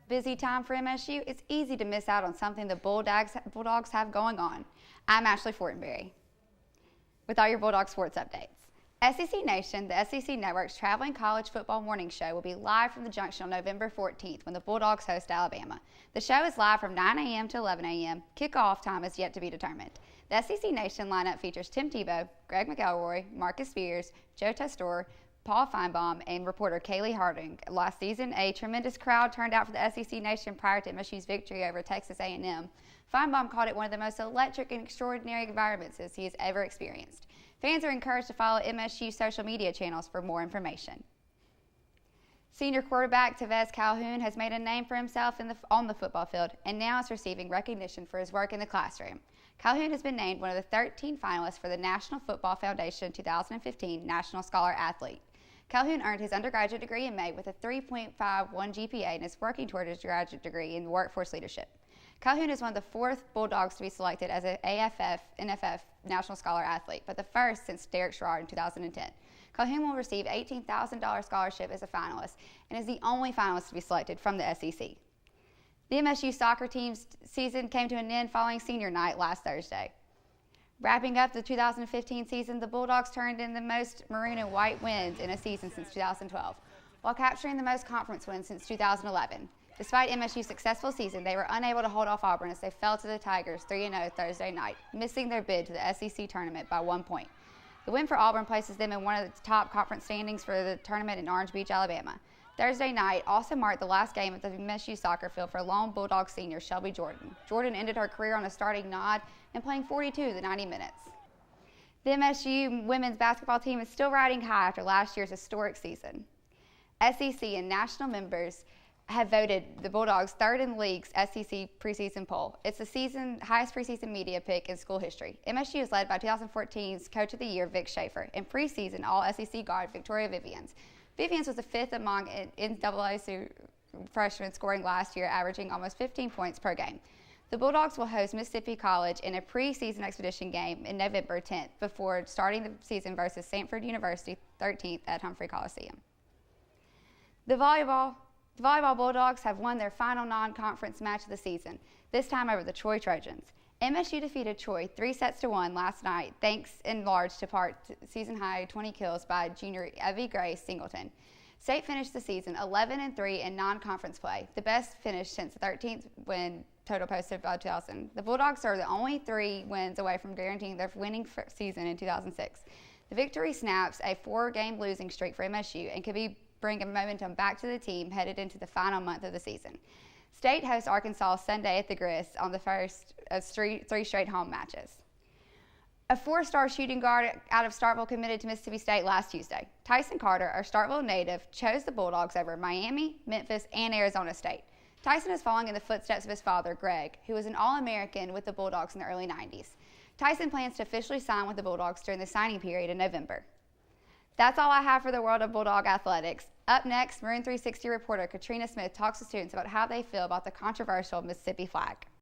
busy time for MSU, it's easy to miss out on something the Bulldogs have going on. I'm Ashley Fortenberry with all your Bulldog sports updates. SEC Nation, the SEC Network's traveling college football morning show, will be live from the Junction on November 14th when the Bulldogs host Alabama. The show is live from 9 a.m. to 11 a.m. Kickoff time is yet to be determined. The SEC Nation lineup features Tim Tebow, Greg McElroy, Marcus Spears, Joe Testor, Paul Feinbaum, and reporter Kaylee Harding. Last season, a tremendous crowd turned out for the SEC Nation prior to MSU's victory over Texas A&M. Feinbaum called it one of the most electric and extraordinary environments he has ever experienced. Fans are encouraged to follow MSU social media channels for more information. Senior quarterback Tevez Calhoun has made a name for himself on the football field and now is receiving recognition for his work in the classroom. Calhoun has been named one of the 13 finalists for the National Football Foundation 2015 National Scholar Athlete. Calhoun earned his undergraduate degree in May with a 3.51 GPA and is working toward his graduate degree in workforce leadership. Calhoun is one of the fourth Bulldogs to be selected as an AFF-NFF National Scholar Athlete, but the first since Derek Sherrard in 2010. Calhoun will receive $18,000 scholarship as a finalist and is the only finalist to be selected from the SEC. The MSU soccer team's season came to an end following senior night last Thursday. Wrapping up the 2015 season, the Bulldogs turned in the most maroon and white wins in a season since 2012, while capturing the most conference wins since 2011. Despite MSU's successful season, they were unable to hold off Auburn as they fell to the Tigers 3-0 Thursday night, missing their bid to the SEC tournament by 1 point. The win for Auburn places them in one of the top conference standings for the tournament in Orange Beach, Alabama. Thursday night also marked the last game at the MSU soccer field for lone Bulldog senior Shelby Jordan. Jordan ended her career on a starting nod and playing 42 of the 90 minutes. The MSU women's basketball team is still riding high after last year's historic season. SEC and national members have voted the Bulldogs third in the league's SEC preseason poll. It's the highest preseason media pick in school history. MSU is led by 2014's Coach of the Year, Vic Schaefer, and preseason All-SEC guard Victoria Vivians. Vivians was the fifth among NCAA freshmen scoring last year, averaging almost 15 points per game. The Bulldogs will host Mississippi College in a preseason exhibition game in November 10th before starting the season versus Stanford University 13th at Humphrey Coliseum. The volleyball Bulldogs have won their final non-conference match of the season, this time over the Troy Trojans. MSU defeated Troy 3-1 last night, thanks in large part to season-high 20 kills by junior Evie Grace Singleton. State finished the season 11-3 in non-conference play, the best finish since the 13th win total posted by 2000. The Bulldogs are the only 3 wins away from guaranteeing their winning season in 2006. The victory snaps a 4-game losing streak for MSU and could bring a momentum back to the team headed into the final month of the season. State hosts Arkansas Sunday at the Grist on the first of 3 straight home matches. A 4-star shooting guard out of Starkville committed to Mississippi State last Tuesday. Tyson Carter, a Starkville native, chose the Bulldogs over Miami, Memphis, and Arizona State. Tyson is following in the footsteps of his father, Greg, who was an All-American with the Bulldogs in the early 90s. Tyson plans to officially sign with the Bulldogs during the signing period in November. That's all I have for the world of Bulldog athletics. Up next, Maroon 360 reporter Katrina Smith talks to students about how they feel about the controversial Mississippi flag.